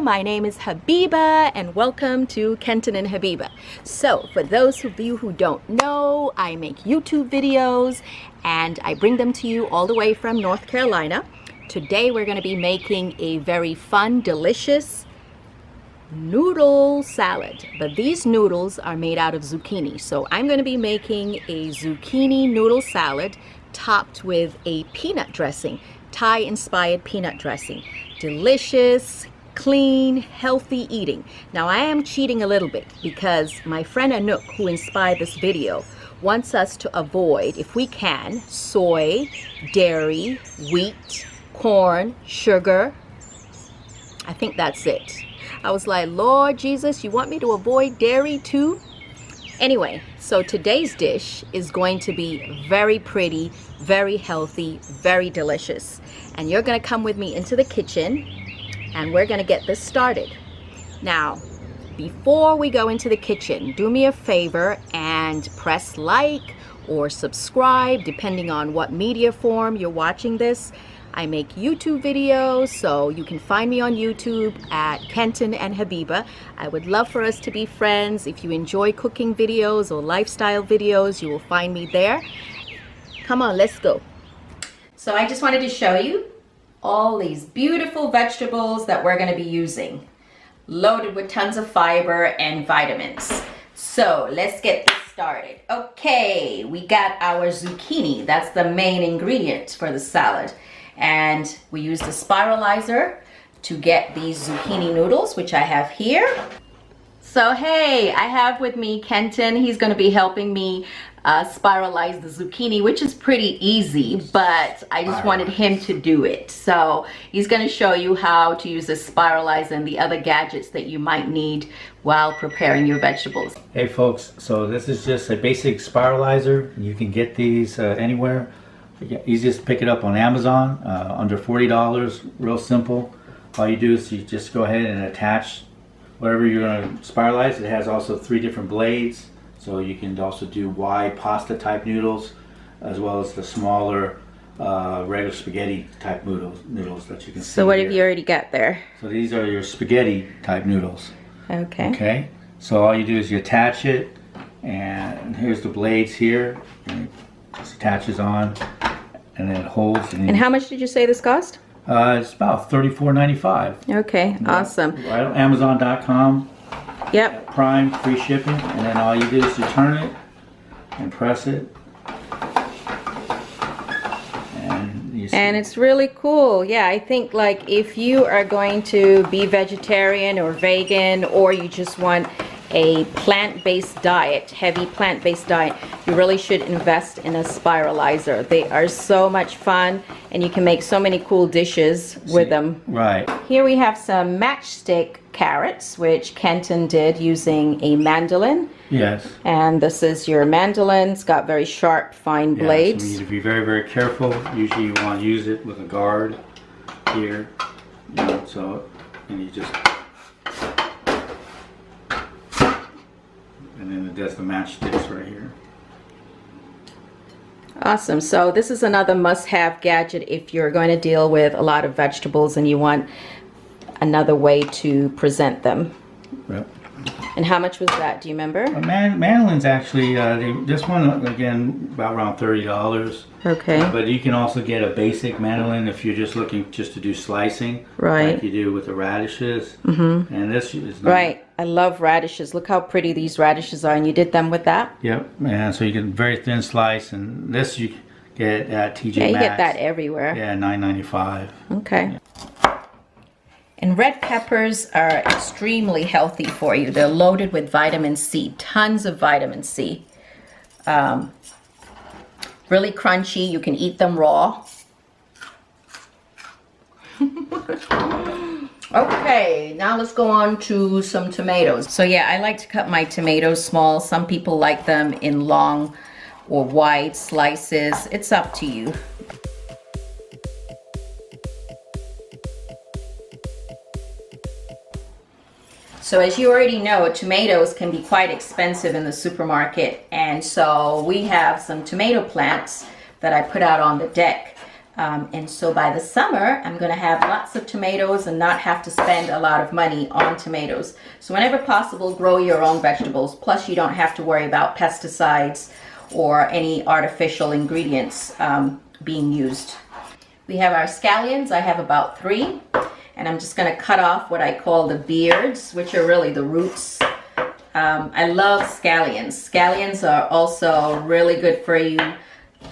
my name is Habiba and welcome to Kenton and Habiba. So for those of you who don't know, I make YouTube videos and I bring them to you all the way from North Carolina. Today we're going to be making a very fun, delicious noodle salad, but these noodles are made out of zucchini. So I'm going to be making a zucchini noodle salad topped with a peanut dressing, Thai inspired peanut dressing. Delicious, clean, healthy eating. Now I am cheating a little bit because my friend Anouk, who inspired this video, wants us to avoid, if we can, soy, dairy, wheat, corn, sugar. I think that's it. I was like, Lord Jesus, you want me to avoid dairy too? Anyway, so today's dish is going to be very pretty, very healthy, very delicious. And you're gonna come with me into the kitchen and we're gonna get this started. Now, before we go into the kitchen, do me a favor and press like or subscribe, depending on what media form you're watching this. I make YouTube videos, so you can find me on YouTube at Kenton and Habiba. I would love for us to be friends. If you enjoy cooking videos or lifestyle videos, you will find me there. Come on, let's go. So I just wanted to show you all these beautiful vegetables that we're going to be using, loaded with tons of fiber and vitamins. So let's get this started. Okay, we got our zucchini. That's the main ingredient for the salad. And we use the Spiralizer to get these zucchini noodles, which I have here. So hey, I have with me Kenton. He's going to be helping me spiralize the zucchini, which is pretty easy, but I just wanted him to do it. So he's going to show you how to use the Spiralizer and the other gadgets that you might need while preparing your vegetables. Hey folks, so this is just a basic Spiralizer. You can get these anywhere. Easiest to pick it up on Amazon, under $40, real simple. All you do is you just go ahead and attach whatever you're going to spiralize. It has also 3 different blades, so you can also do wide pasta type noodles as well as the smaller regular spaghetti type noodles that you can see. So what here. have you already got there? So these are your spaghetti type noodles. Okay. Okay, so all you do is you attach it, and here's the blades here, and it just attaches on and then it holds. And how much did you say this cost? It's about $34.95. Okay, awesome. Right on Amazon.com. Yep. Prime, free shipping, and then all you do is you turn it and press it. And it's really cool. Yeah, I think like if you are going to be vegetarian or vegan, or you just want a plant-based diet, heavy plant-based diet, you really should invest in a Spiralizer. They are so much fun and you can make so many cool dishes with them. Right. Here we have some matchstick carrots, which Kenton did using a mandolin. Yes. And this is your mandolin. It's got very sharp, fine blades. So you need to be very, very careful. Usually you want to use it with a guard here. You know, so, and you just, and then it does the matchsticks right here. Awesome. So this is another must-have gadget if you're going to deal with a lot of vegetables and you want another way to present them. Yep. And how much was that? Do you remember? Mandolins actually, this one again about around $30. Okay. But you can also get a basic mandolin if you're just looking just to do slicing, right? Like you do with the radishes. Mm-hmm. And this is not, right. I love radishes. Look how pretty these radishes are, and you did them with that. Yep. And so you get very thin slice, and this you get at TJ Maxx. Yeah, you get that everywhere. Yeah, $9.95. Okay. Yeah. And red peppers are extremely healthy for you. They're loaded with vitamin C, tons of vitamin C. Really crunchy. You can eat them raw. Okay, now let's go on to some tomatoes. So yeah, I like to cut my tomatoes small. Some people like them in long or wide slices. It's up to you. So as you already know, tomatoes can be quite expensive in the supermarket, and so we have some tomato plants that I put out on the deck. And so by the summer, I'm going to have lots of tomatoes and not have to spend a lot of money on tomatoes. So whenever possible, grow your own vegetables. Plus, you don't have to worry about pesticides or any artificial ingredients being used. We have our scallions. I have about 3. And I'm just going to cut off what I call the beards, which are really the roots. I love scallions. Scallions are also really good for you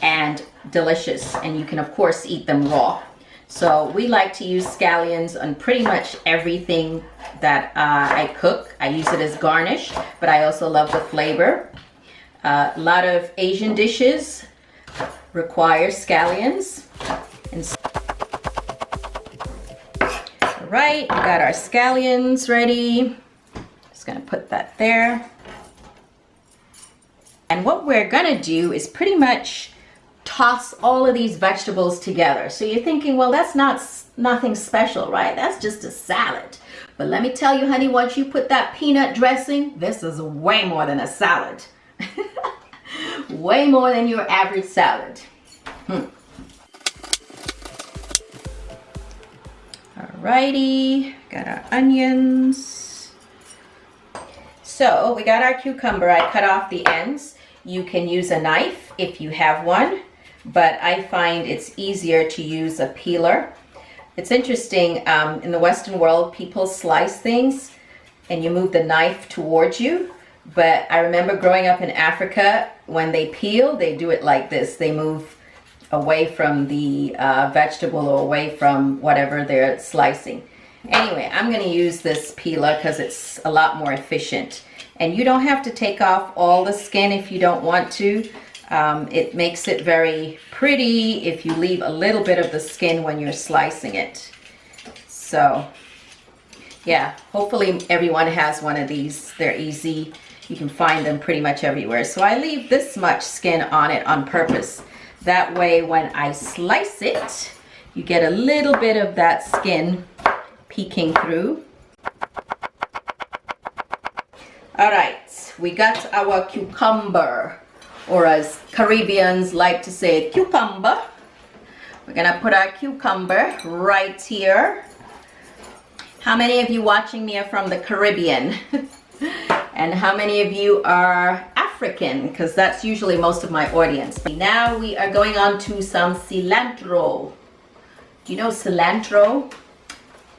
and delicious, and you can of course eat them raw. So we like to use scallions on pretty much everything that I cook. I use it as garnish, but I also love the flavor. A lot of Asian dishes require scallions. And so, all right, we got our scallions ready. Just gonna put that there. And what we're gonna do is pretty much toss all of these vegetables together. So you're thinking, well, that's nothing special, right? That's just a salad. But let me tell you, honey, once you put that peanut dressing, this is way more than a salad. Way more than your average salad. Alrighty, got our onions. So we got our cucumber. I cut off the ends. You can use a knife if you have one, but I find it's easier to use a peeler. It's interesting, in the Western world, people slice things and you move the knife towards you. But I remember growing up in Africa, when they peel, they do it like this. They move away from the vegetable or away from whatever they're slicing. Anyway, I'm going to use this peeler because it's a lot more efficient. And you don't have to take off all the skin if you don't want to. It makes it very pretty if you leave a little bit of the skin when you're slicing it. So, yeah, hopefully everyone has one of these. They're easy. You can find them pretty much everywhere. So I leave this much skin on it on purpose. That way when I slice it, you get a little bit of that skin peeking through. All right, we got our cucumber, or as Caribbeans like to say, cucumber. We're gonna put our cucumber right here. How many of you watching me are from the Caribbean? And how many of you are African? Because that's usually most of my audience. Now we are going on to some cilantro. Do you know cilantro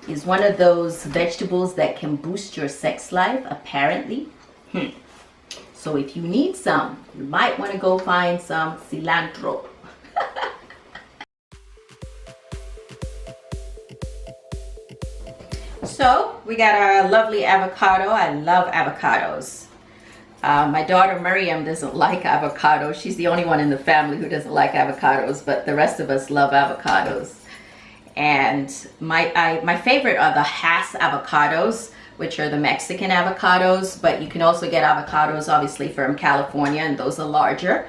is one of those vegetables that can boost your sex life, apparently? So if you need some, you might want to go find some cilantro. So we got our lovely avocado. I love avocados. My daughter Miriam doesn't like avocados. She's the only one in the family who doesn't like avocados, but the rest of us love avocados. And my favorite are the Hass avocados, which are the Mexican avocados, but you can also get avocados obviously from California, and those are larger.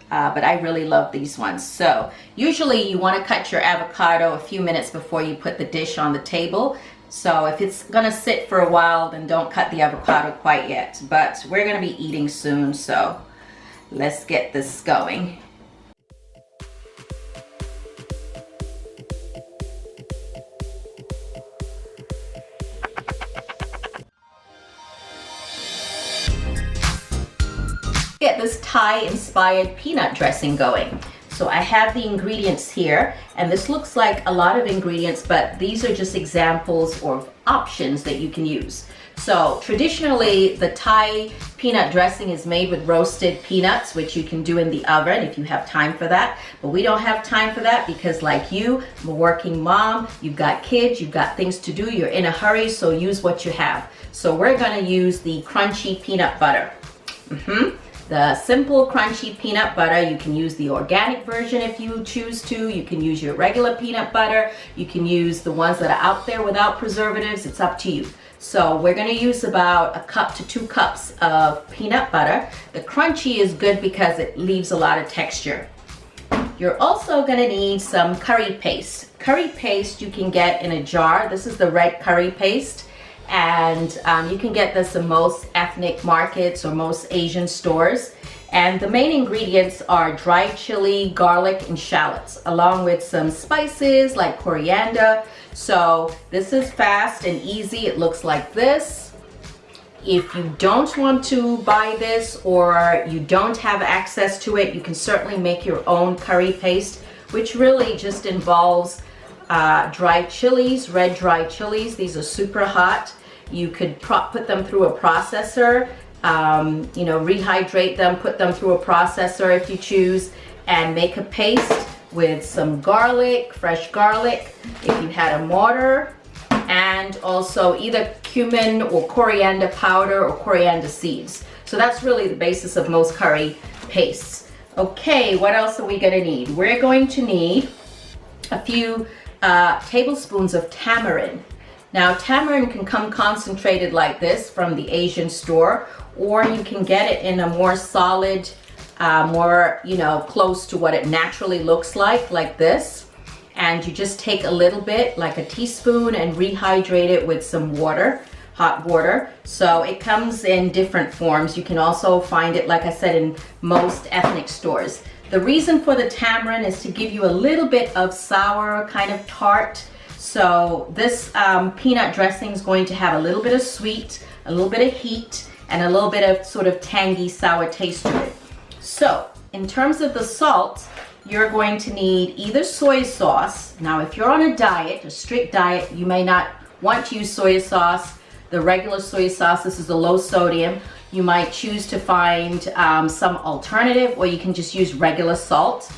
But I really love these ones. So usually you want to cut your avocado a few minutes before you put the dish on the table. So if it's gonna sit for a while, then don't cut the avocado quite yet. But we're gonna be eating soon, so let's get this going. Get this Thai-inspired peanut dressing going. So I have the ingredients here, and this looks like a lot of ingredients, but these are just examples or options that you can use. So traditionally, the Thai peanut dressing is made with roasted peanuts, which you can do in the oven if you have time for that. But we don't have time for that because, like you, I'm a working mom, you've got kids, you've got things to do, you're in a hurry, so use what you have. So we're gonna use the crunchy peanut butter. The simple crunchy peanut butter. You can use the organic version if you choose to. You can use your regular peanut butter. You can use the ones that are out there without preservatives. It's up to you. So we're going to use about 1 cup to 2 cups of peanut butter. The crunchy is good because it leaves a lot of texture. You're also going to need some curry paste. Curry paste you can get in a jar. This is the red curry paste. and you can get this in most ethnic markets or most Asian stores. And the main ingredients are dried chili, garlic, and shallots, along with some spices like coriander. So this is fast and easy. It looks like this. If you don't want to buy this or you don't have access to it, you can certainly make your own curry paste, which really just involves dried chilies, red dried chilies. These are super hot. You could put them through a processor, you know, rehydrate them, put them through a processor if you choose, and make a paste with some garlic, fresh garlic, if you had a mortar, and also either cumin or coriander powder or coriander seeds. So that's really the basis of most curry pastes. Okay, what else are we gonna need? We're going to need a few tablespoons of tamarind. Now, tamarind can come concentrated like this from the Asian store, or you can get it in a more solid, more, you know, close to what it naturally looks like this. And you just take a little bit, like a teaspoon, and rehydrate it with some water, hot water. So it comes in different forms. You can also find it, like I said, in most ethnic stores. The reason for the tamarind is to give you a little bit of sour, kind of tart. So this peanut dressing is going to have a little bit of sweet, a little bit of heat, and a little bit of sort of tangy, sour taste to it. So in terms of the salt, you're going to need either soy sauce. Now, if you're on a diet, a strict diet, you may not want to use soy sauce. The regular soy sauce, this is a low sodium. You might choose to find some alternative, or you can just use regular salt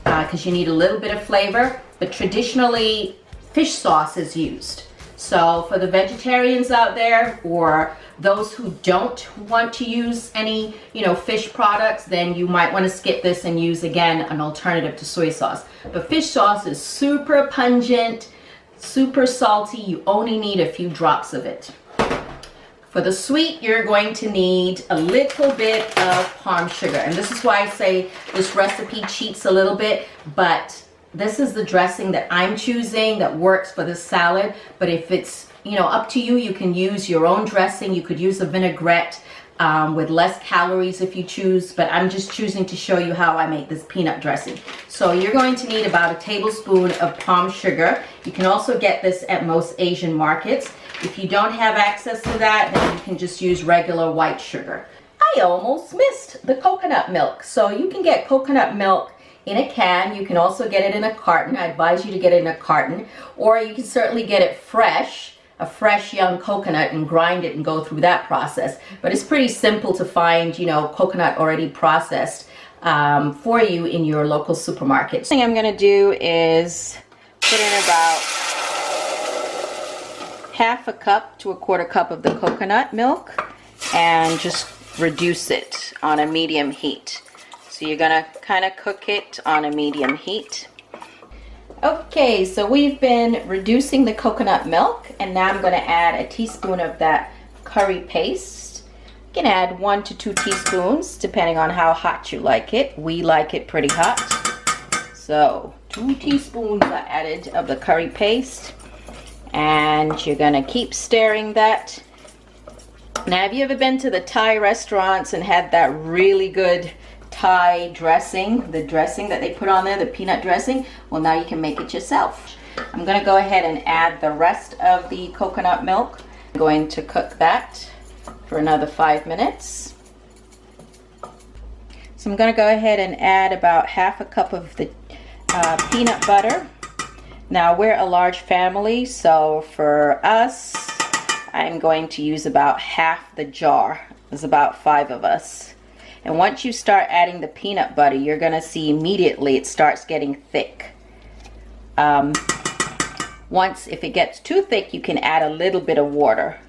because you need a little bit of flavor. But traditionally, fish sauce is used. So for the vegetarians out there, or those who don't want to use any, you know, fish products, then you might want to skip this and use, again, an alternative to soy sauce. But fish sauce is super pungent, super salty. You only need a few drops of it. For the sweet, you're going to need a little bit of palm sugar. And this is why I say this recipe cheats a little bit, but this is the dressing that I'm choosing that works for this salad. But if it's, you know, up to you, you can use your own dressing. You could use a vinaigrette with less calories if you choose, but I'm just choosing to show you how I make this peanut dressing. So you're going to need about a tablespoon of palm sugar. You can also get this at most Asian markets. If you don't have access to that, then you can just use regular white sugar. I almost missed the coconut milk. So you can get coconut milk in a can. You can also get it in a carton. I advise you to get it in a carton, or you can certainly get it fresh, a fresh young coconut, and grind it and go through that process. But it's pretty simple to find, you know, coconut already processed for you in your local supermarket. The thing I'm going to do is put in about half a cup to a quarter cup of the coconut milk and just reduce it on a medium heat. So you're gonna kind of cook it on a medium heat. Okay, so we've been reducing the coconut milk, and now I'm gonna add a teaspoon of that curry paste. You can add 1 to 2 teaspoons depending on how hot you like it. We like it pretty hot. So 2 teaspoons are added of the curry paste, and you're gonna keep stirring that. Now, have you ever been to the Thai restaurants and had that really good Thai dressing, the dressing that they put on there, the peanut dressing? Well, now you can make it yourself. I'm going to go ahead and add the rest of the coconut milk. I'm going to cook that for another 5 minutes. So I'm going to go ahead and add about half a cup of the peanut butter. Now, we're a large family, so for us, I'm going to use about half the jar. There's about 5 of us. And once you start adding the peanut butter, you're going to see immediately it starts getting thick. If it gets too thick, you can add a little bit of water.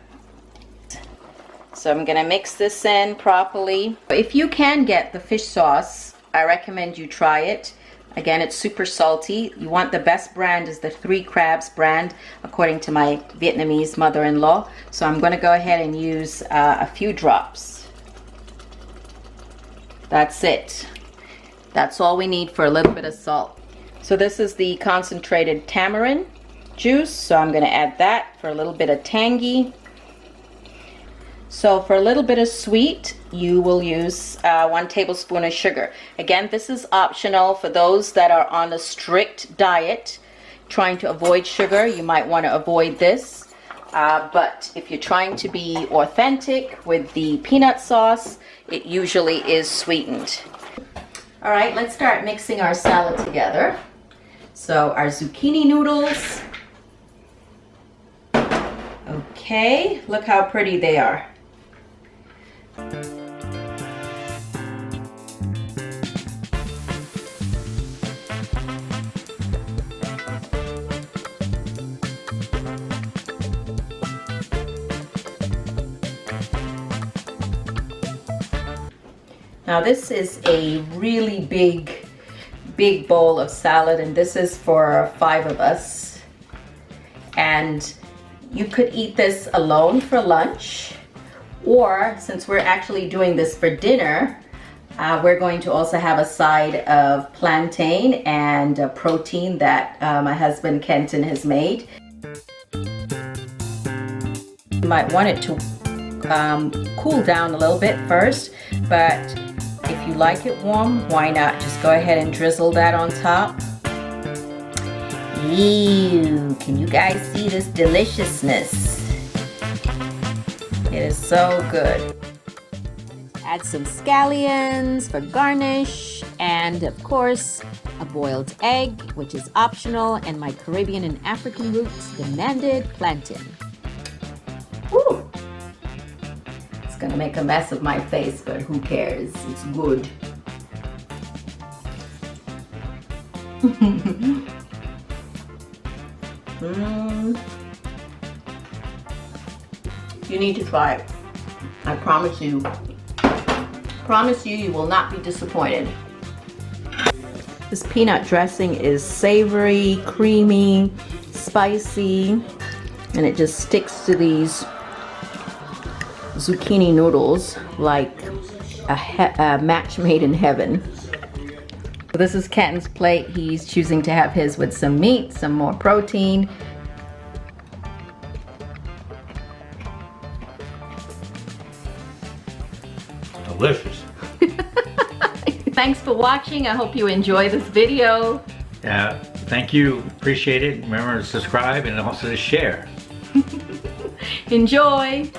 So I'm going to mix this in properly. If you can get the fish sauce, I recommend you try it. Again, it's super salty. You want the best brand is the Three Crabs brand, according to my Vietnamese mother-in-law. So I'm going to go ahead and use a few drops. That's it. That's all we need for a little bit of salt. So this is the concentrated tamarind juice. So I'm going to add that for a little bit of tangy. So for a little bit of sweet, you will use 1 tablespoon of sugar. Again, this is optional for those that are on a strict diet, trying to avoid sugar. You might want to avoid this. But if you're trying to be authentic with the peanut sauce, it usually is sweetened. All right, let's start mixing our salad together. So our zucchini noodles. Okay, look how pretty they are. Now this is a really big bowl of salad, and this is for 5 of us. And you could eat this alone for lunch, or since we're actually doing this for dinner, we're going to also have a side of plantain and a protein that my husband Kenton has made. You might want it to cool down a little bit first, but if you like it warm, why not? Just go ahead and drizzle that on top. Ew, can you guys see this deliciousness? It is so good. Add some scallions for garnish, and of course, a boiled egg, which is optional, and my Caribbean and African roots demanded plantain. Woo! It's gonna make a mess of my face, but who cares? It's good. You need to try it. I promise you. You will not be disappointed. This peanut dressing is savory, creamy, spicy, and it just sticks to these zucchini noodles like a match made in heaven. So this is Kenton's plate. He's choosing to have his with some meat, some more protein. Delicious. Thanks for watching. I hope you enjoy this video. Yeah, thank you. Appreciate it. Remember to subscribe and also to share. Enjoy.